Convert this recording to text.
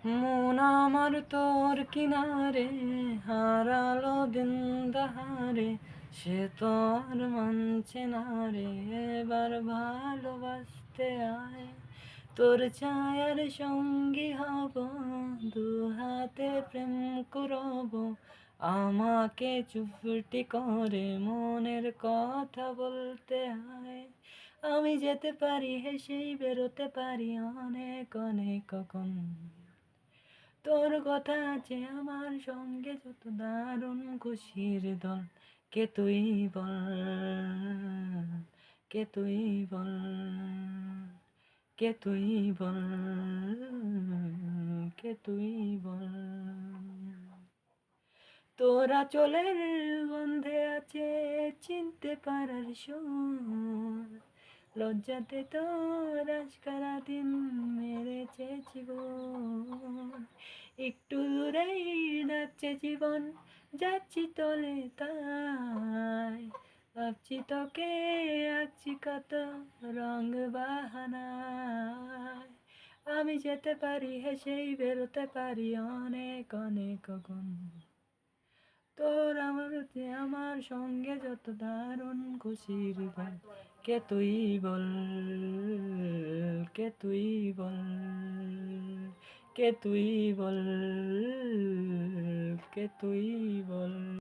মন আমার তোর কিনারে হারালো দিন দাহারে, সে তো আর মানছে না রে, এবার ভালোবাসতে আয়। তোর ছায়ার সঙ্গী হব, দু হাতে প্রেম করব, আমাকে চুপটি করে মনের কথা বলতে হয়। আমি যেতে পারি হেসেই বেরোতে পারি অনেক অনেক কখন, তোর কথা আছে আমার সঙ্গে যত দারুণ খুশির দল। কে তুই বল, কে তুই বল, কে তুই বল, কে তুই বল। তোরা চলের গন্ধে আছে চিনতে পারার সুর, লজ্জাতে তোর আজকারা দিন মেরেছে জীবন। একটু দূরেই ডাকছে জীবন, যাচ্ছি তলে তাই, ভাবছি তোকে আঁকছি কত রং বাহানায়। আমি যেতে পারি হেসেই বেরোতে পারি অনেক অনেক কখন, তোর আমার সঙ্গে যত দারুণ খুশির দল। কে তুই বল, কে তুই বল, কে তুই বল, কে তুই বল।